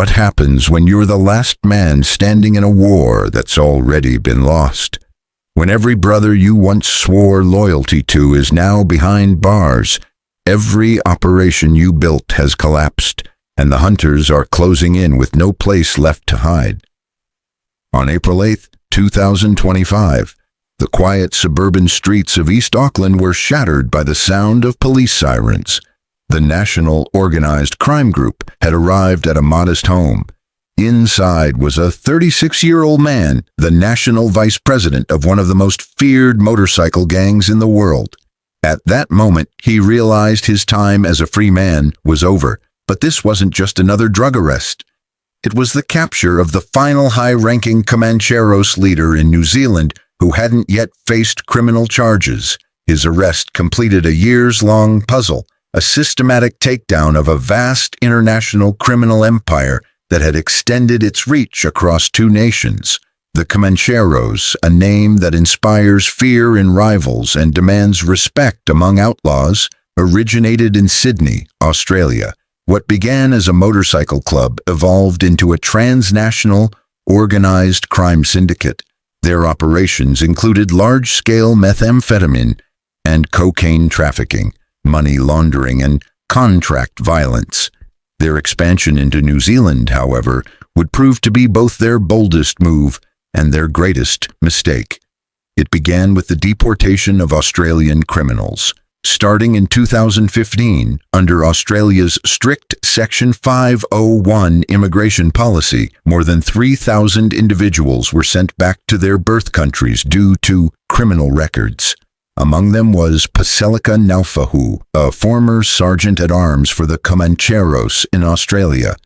What happens when you're the last man standing in a war that's already been lost? When every brother you once swore loyalty to is now behind bars, every operation you built has collapsed, and the hunters are closing in with no place left to hide. On April 8, 2025, the quiet suburban streets of East Auckland were shattered by the sound of police sirens. The National Organized Crime Group had arrived at a modest home. Inside was a 36-year-old man, the national vice president of one of the most feared motorcycle gangs in the world. At that moment, he realized his time as a free man was over. But this wasn't just another drug arrest. It was the capture of the final high-ranking Comanchero leader in New Zealand who hadn't yet faced criminal charges. His arrest completed a years-long puzzle, a systematic takedown of a vast international criminal empire that had extended its reach across two nations. The Comancheros, a name that inspires fear in rivals and demands respect among outlaws, originated in Sydney, Australia. What began as a motorcycle club evolved into a transnational, organized crime syndicate. Their operations included large-scale methamphetamine and cocaine trafficking, money laundering, and contract violence. Their expansion into New Zealand, however, would prove to be both their boldest move and their greatest mistake. It began with the deportation of Australian criminals. Starting in 2015, under Australia's strict Section 501 immigration policy, more than 3,000 individuals were sent back to their birth countries due to criminal records. Among them was Paselika Naufahu, a former sergeant-at-arms for the Comancheros in Australia.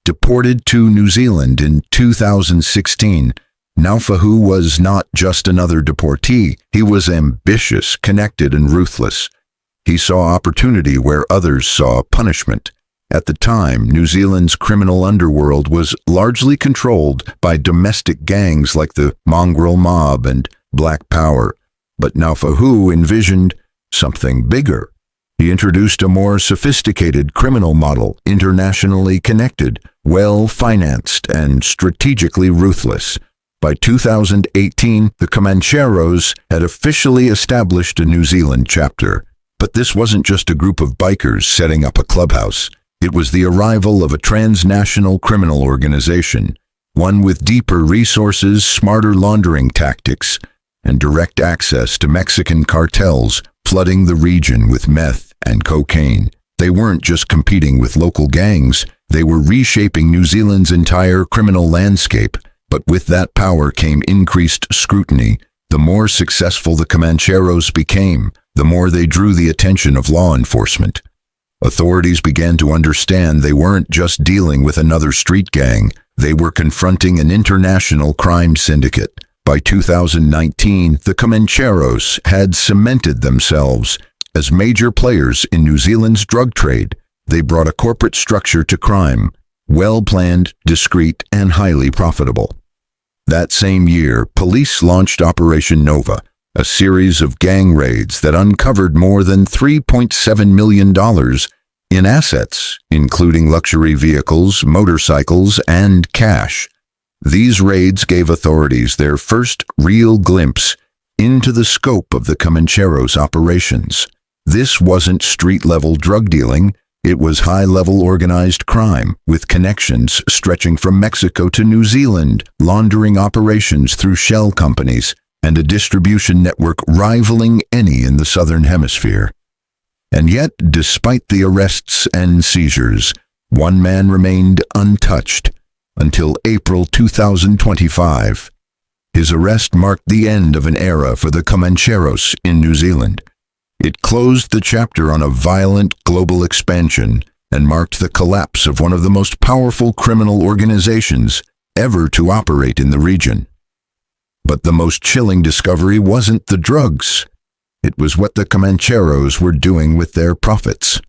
Deported to New Zealand in 2016, Naufahu was not just another deportee. He was ambitious, connected, and ruthless. He saw opportunity where others saw punishment. At the time, New Zealand's criminal underworld was largely controlled by domestic gangs like the Mongrel Mob and Black Power. But Naufahu envisioned something bigger. He introduced a more sophisticated criminal model, internationally connected, well-financed, and strategically ruthless. By 2018, the Comancheros had officially established a New Zealand chapter. But this wasn't just a group of bikers setting up a clubhouse. It was the arrival of a transnational criminal organization, one with deeper resources, smarter laundering tactics, and direct access to Mexican cartels flooding the region with meth and cocaine. They weren't just competing with local gangs, they were reshaping New Zealand's entire criminal landscape. But with that power came increased scrutiny. The more successful the Comancheros became, the more they drew the attention of law enforcement. Authorities began to understand they weren't just dealing with another street gang, they were confronting an international crime syndicate. By 2019, the Comancheros had cemented themselves as major players in New Zealand's drug trade. They brought a corporate structure to crime, well-planned, discreet, and highly profitable. That same year, police launched Operation Nova, a series of gang raids that uncovered more than $3.7 million in assets, including luxury vehicles, motorcycles, and cash. These raids gave authorities their first real glimpse into the scope of the Comancheros' operations. This wasn't street-level drug dealing, it was high-level organized crime, with connections stretching from Mexico to New Zealand, laundering operations through shell companies, and a distribution network rivaling any in the Southern Hemisphere. And yet, despite the arrests and seizures, one man remained untouched until April 2025. His arrest marked the end of an era for the Comancheros in New Zealand. It closed the chapter on a violent global expansion and marked the collapse of one of the most powerful criminal organizations ever to operate in the region. But the most chilling discovery wasn't the drugs. It was what the Comancheros were doing with their profits.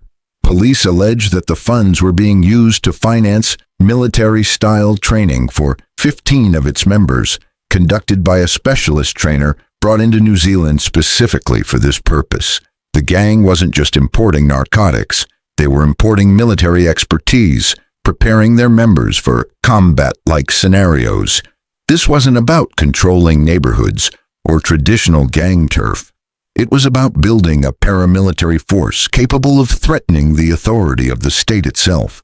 Police allege that the funds were being used to finance military-style training for 15 of its members, conducted by a specialist trainer brought into New Zealand specifically for this purpose. The gang wasn't just importing narcotics, they were importing military expertise, preparing their members for combat-like scenarios. This wasn't about controlling neighborhoods or traditional gang turf. It was about building a paramilitary force capable of threatening the authority of the state itself.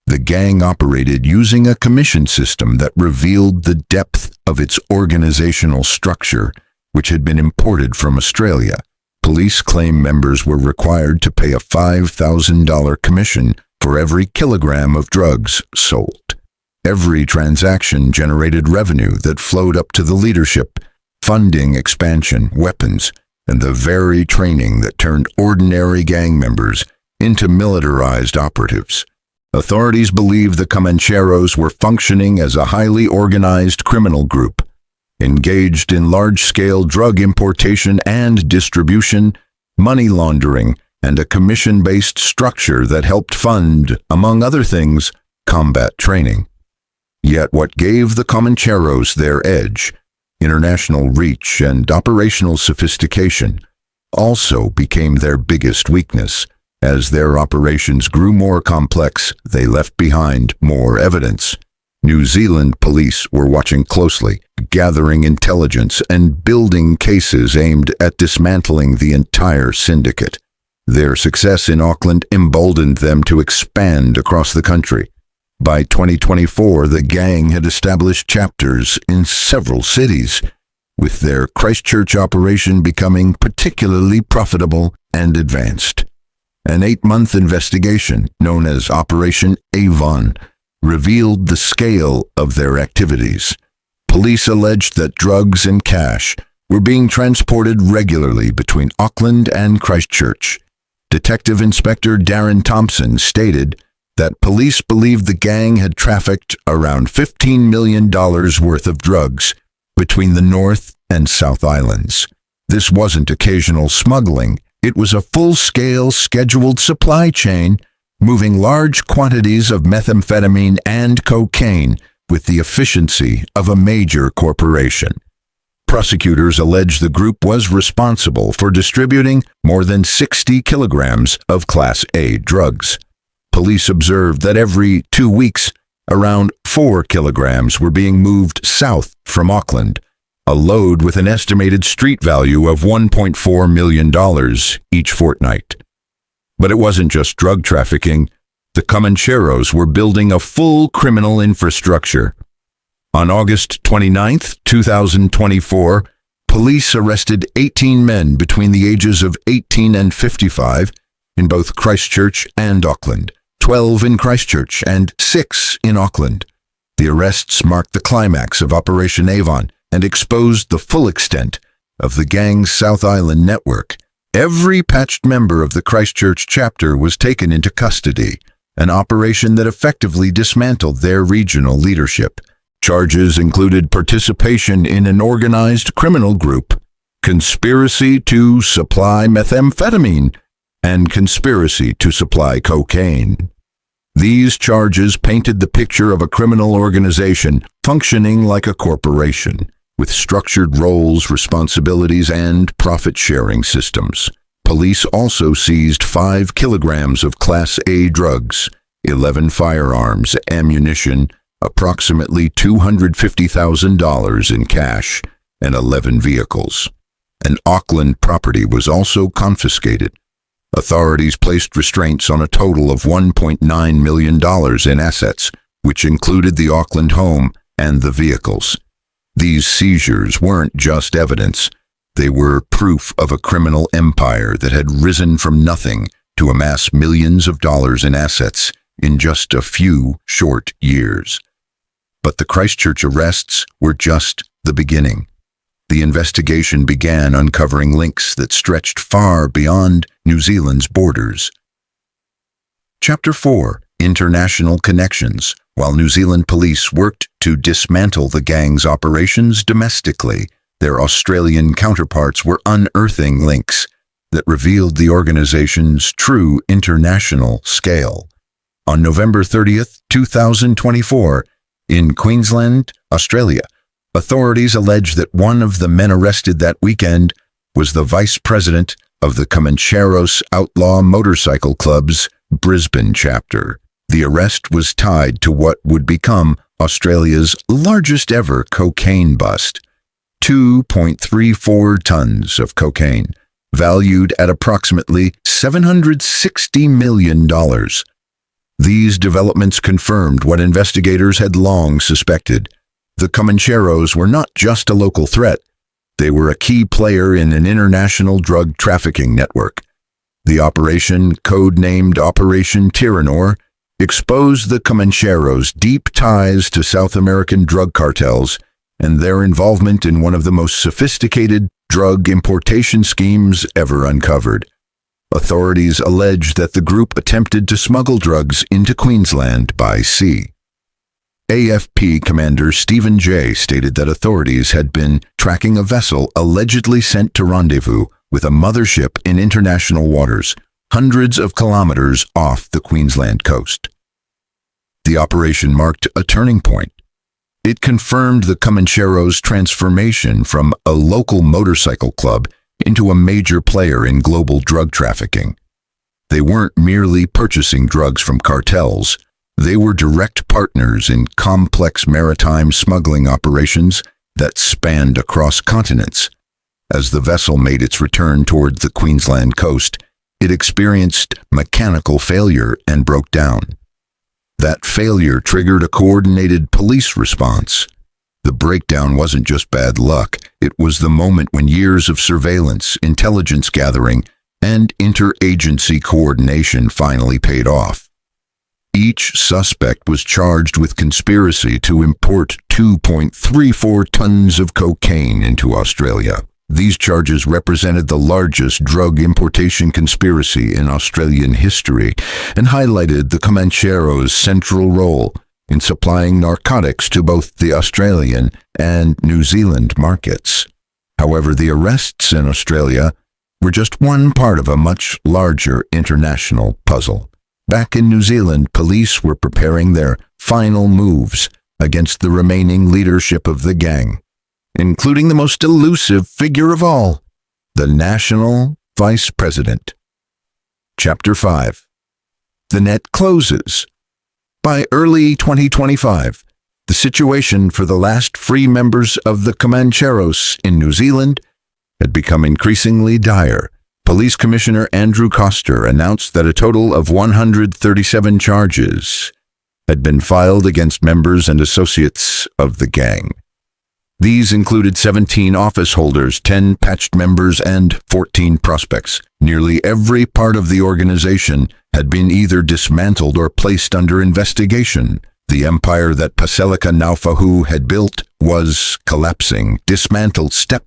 The gang operated using a commission system that revealed the depth of its organizational structure, which had been imported from Australia. Police claim members were required to pay a $5,000 commission for every kilogram of drugs sold. Every transaction generated revenue that flowed up to the leadership, funding expansion, weapons, and the very training that turned ordinary gang members into militarized operatives. Authorities believe the Comancheros were functioning as a highly organized criminal group, engaged in large-scale drug importation and distribution, money laundering, and a commission-based structure that helped fund, among other things, combat training. Yet what gave the Comancheros their edge, international reach and operational sophistication, also became their biggest weakness. As their operations grew more complex, they left behind more evidence. New Zealand police were watching closely, gathering intelligence and building cases aimed at dismantling the entire syndicate. Their success in Auckland emboldened them to expand across the country. By 2024, the gang had established chapters in several cities, with their Christchurch operation becoming particularly profitable and advanced. An 8-month investigation, known as Operation Avon, revealed the scale of their activities. Police alleged that drugs and cash were being transported regularly between Auckland and Christchurch. Detective Inspector Darren Thompson stated that police believed the gang had trafficked around $15 million worth of drugs between the North and South Islands. This wasn't occasional smuggling. It was a full-scale, scheduled supply chain, moving large quantities of methamphetamine and cocaine with the efficiency of a major corporation. Prosecutors allege the group was responsible for distributing more than 60 kilograms of Class A drugs. Police observed that every 2 weeks, around 4 kilograms were being moved south from Auckland, a load with an estimated street value of $1.4 million each fortnight. But it wasn't just drug trafficking. The Comancheros were building a full criminal infrastructure. On August 29, 2024, police arrested 18 men between the ages of 18 and 55 in both Christchurch and Auckland, 12 in Christchurch and 6 in Auckland. The arrests marked the climax of Operation Avon and exposed the full extent of the gang's South Island network. Every patched member of the Christchurch chapter was taken into custody, an operation that effectively dismantled their regional leadership. Charges included participation in an organized criminal group, conspiracy to supply methamphetamine, and conspiracy to supply cocaine. These charges painted the picture of a criminal organization functioning like a corporation, with structured roles, responsibilities, and profit-sharing systems. Police also seized 5 kilograms of Class A drugs, 11 firearms, ammunition, approximately $250,000 in cash, and 11 vehicles. An Auckland property was also confiscated. Authorities placed restraints on a total of $1.9 million in assets, which included the Auckland home and the vehicles. These seizures weren't just evidence. They were proof of a criminal empire that had risen from nothing to amass millions of dollars in assets in just a few short years. But the Christchurch arrests were just the beginning. The investigation began uncovering links that stretched far beyond New Zealand's borders. Chapter 4: International Connections. While New Zealand police worked to dismantle the gang's operations domestically, their Australian counterparts were unearthing links that revealed the organization's true international scale. On November 30th, 2024, in Queensland, Australia, authorities allege that one of the men arrested that weekend was the vice president of the Comancheros Outlaw Motorcycle Club's Brisbane chapter. The arrest was tied to what would become Australia's largest ever cocaine bust, 2.34 tons of cocaine, valued at approximately $760 million. These developments confirmed what investigators had long suspected. The Comancheros were not just a local threat, they were a key player in an international drug trafficking network. The operation, codenamed Operation Tyrannor, exposed the Comancheros' deep ties to South American drug cartels and their involvement in one of the most sophisticated drug importation schemes ever uncovered. Authorities allege that the group attempted to smuggle drugs into Queensland by sea. AFP Commander Stephen Jay stated that authorities had been tracking a vessel allegedly sent to rendezvous with a mothership in international waters, hundreds of kilometers off the Queensland coast. The operation marked a turning point. It confirmed the Comancheros' transformation from a local motorcycle club into a major player in global drug trafficking. They weren't merely purchasing drugs from cartels, they were direct partners in complex maritime smuggling operations that spanned across continents. As the vessel made its return toward the Queensland coast, it experienced mechanical failure and broke down. That failure triggered a coordinated police response. The breakdown wasn't just bad luck, it was the moment when years of surveillance, intelligence gathering, and interagency coordination finally paid off. Each suspect was charged with conspiracy to import 2.34 tons of cocaine into Australia. These charges represented the largest drug importation conspiracy in Australian history and highlighted the Comancheros' central role in supplying narcotics to both the Australian and New Zealand markets. However, the arrests in Australia were just one part of a much larger international puzzle. Back in New Zealand, police were preparing their final moves against the remaining leadership of the gang, including the most elusive figure of all, the National Vice President. Chapter 5. The net closes. By early 2025, the situation for the last free members of the Comancheros in New Zealand had become increasingly dire. Police Commissioner Andrew Coster announced that a total of 137 charges had been filed against members and associates of the gang. These included 17 office holders, 10 patched members, and 14 prospects. Nearly every part of the organization had been either dismantled or placed under investigation. The empire that Paselika Naufahu had built was collapsing, dismantled step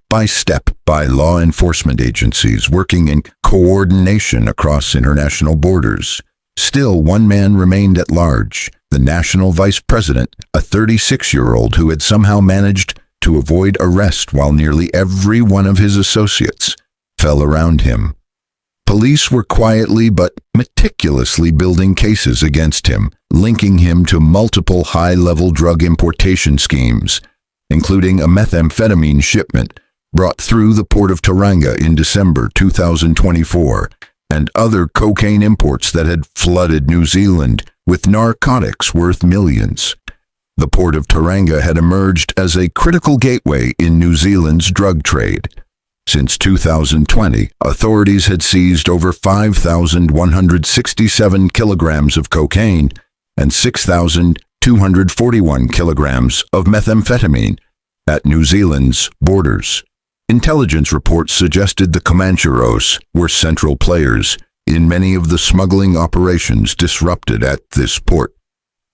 by law enforcement agencies working in coordination across international borders. Still, one man remained at large, the National Vice President, a 36-year-old who had somehow managed to avoid arrest while nearly every one of his associates fell around him. Police were quietly but meticulously building cases against him, linking him to multiple high-level drug importation schemes, including a methamphetamine shipment brought through the port of Tauranga in December 2024, and other cocaine imports that had flooded New Zealand with narcotics worth millions. The port of Tauranga had emerged as a critical gateway in New Zealand's drug trade. Since 2020, authorities had seized over 5,167 kilograms of cocaine and 6,241 kilograms of methamphetamine at New Zealand's borders. Intelligence reports suggested the Comancheros were central players in many of the smuggling operations disrupted at this port.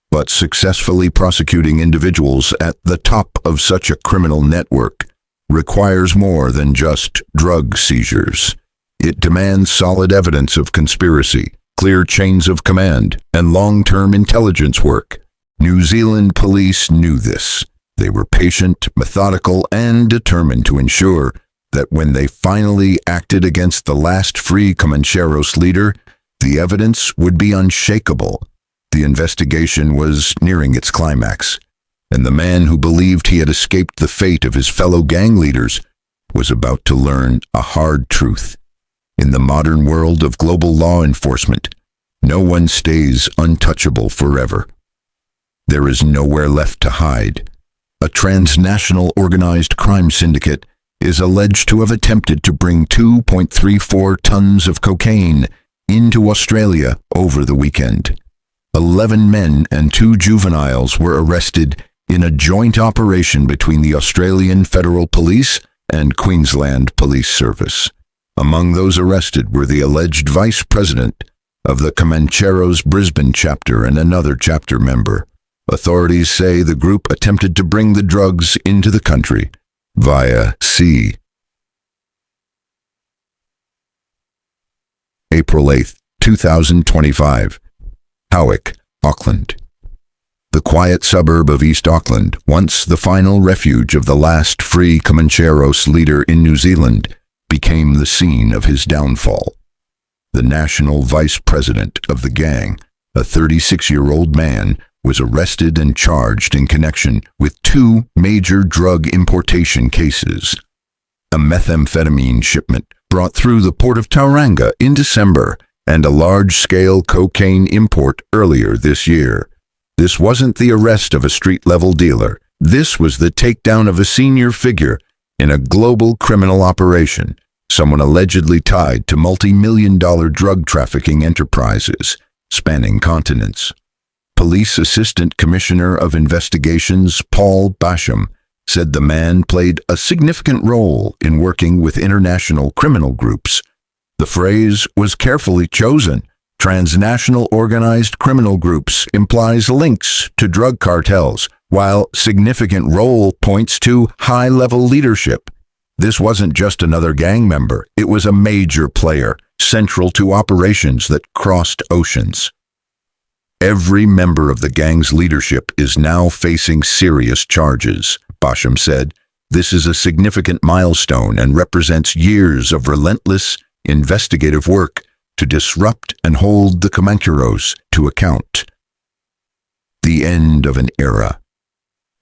But successfully prosecuting individuals at the top of such a criminal network requires more than just drug seizures. It demands solid evidence of conspiracy, clear chains of command, and long-term intelligence work. New Zealand police knew this. They were patient, methodical, and determined to ensure that when they finally acted against the last free Comancheros leader, the evidence would be unshakable. The investigation was nearing its climax, and the man who believed he had escaped the fate of his fellow gang leaders was about to learn a hard truth. In the modern world of global law enforcement, No one stays untouchable forever. There is nowhere left to hide. A transnational organized crime syndicate is alleged to have attempted to bring 2.34 tons of cocaine into Australia over the weekend. 11 men and 2 juveniles were arrested in a joint operation between the Australian Federal Police and Queensland Police Service. Among those arrested were the alleged vice president of the Comanchero's Brisbane chapter and another chapter member. Authorities say the group attempted to bring the drugs into the country via sea. April 8, 2025. Howick, Auckland. The quiet suburb of East Auckland, once the final refuge of the last free Comancheros leader in New Zealand, became the scene of his downfall. The national vice president of the gang, a 36-year-old man, was arrested and charged in connection with 2 major drug importation cases. A methamphetamine shipment brought through the port of Tauranga in December and a large-scale cocaine import earlier this year. This wasn't the arrest of a street-level dealer. This was the takedown of a senior figure in a global criminal operation, someone allegedly tied to multi-million-dollar drug trafficking enterprises spanning continents. Police Assistant Commissioner of Investigations Paul Basham said the man played a significant role in working with international criminal groups. The phrase was carefully chosen. Transnational organized criminal groups implies links to drug cartels, while significant role points to high-level leadership. This wasn't just another gang member, it was a major player, central to operations that crossed oceans. Every member of the gang's leadership is now facing serious charges, Basham said. This is a significant milestone and represents years of relentless, investigative work to disrupt and hold the Comancheros to account. The end of an era.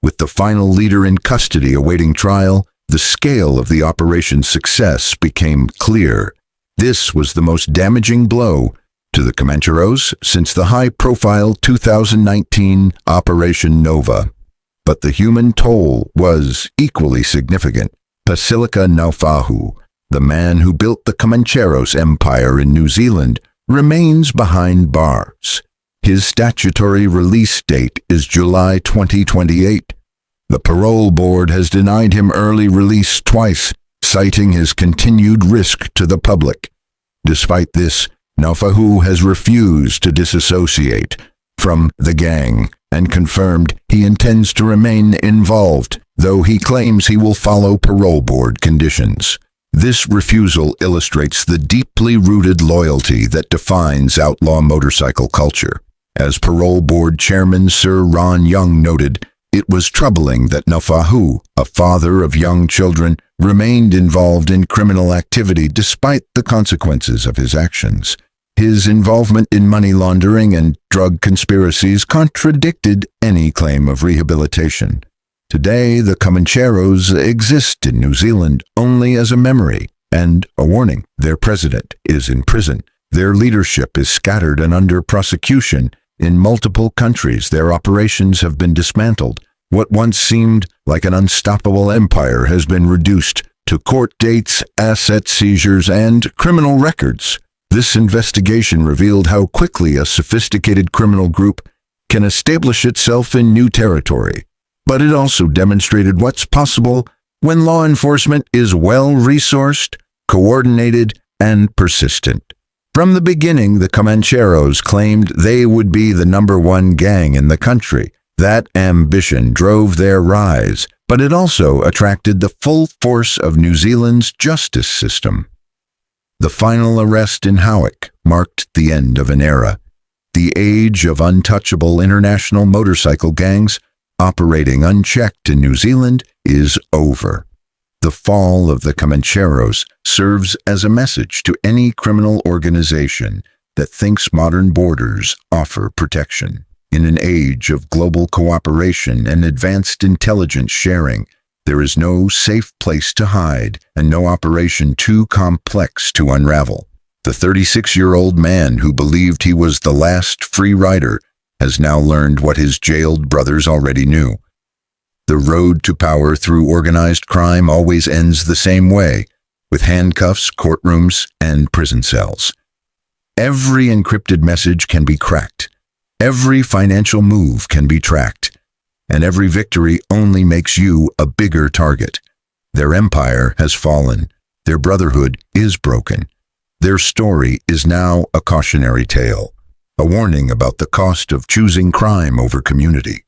With the final leader in custody awaiting trial, the scale of the operation's success became clear. This was the most damaging blow to the Comancheros since the high-profile 2019 Operation Nova. But the human toll was equally significant. Pasilika Naufahu, the man who built the Comancheros empire in New Zealand, remains behind bars. His statutory release date is July 2028. The parole board has denied him early release twice, citing his continued risk to the public. Despite this, Naufahu has refused to disassociate from the gang and confirmed he intends to remain involved, though he claims he will follow parole board conditions. This refusal illustrates the deeply rooted loyalty that defines outlaw motorcycle culture. As parole board chairman Sir Ron Young noted, it was troubling that Naufahu, a father of young children, remained involved in criminal activity despite the consequences of his actions. His involvement in money laundering and drug conspiracies contradicted any claim of rehabilitation. Today, the Comancheros exist in New Zealand only as a memory and a warning. Their president is in prison. Their leadership is scattered and under prosecution. In multiple countries, their operations have been dismantled. What once seemed like an unstoppable empire has been reduced to court dates, asset seizures, and criminal records. This investigation revealed how quickly a sophisticated criminal group can establish itself in new territory. But it also demonstrated what's possible when law enforcement is well-resourced, coordinated, and persistent. From the beginning, the Comancheros claimed they would be the #1 gang in the country. That ambition drove their rise, but it also attracted the full force of New Zealand's justice system. The final arrest in Howick marked the end of an era. The age of untouchable international motorcycle gangs operating unchecked in New Zealand is over. The fall of the Comancheros serves as a message to any criminal organization that thinks modern borders offer protection. In an age of global cooperation and advanced intelligence sharing, there is no safe place to hide and no operation too complex to unravel. The 36-year-old man who believed he was the last free rider has now learned what his jailed brothers already knew. The road to power through organized crime always ends the same way, with handcuffs, courtrooms, and prison cells. Every encrypted message can be cracked. Every financial move can be tracked. And every victory only makes you a bigger target. Their empire has fallen. Their brotherhood is broken. Their story is now a cautionary tale, a warning about the cost of choosing crime over community.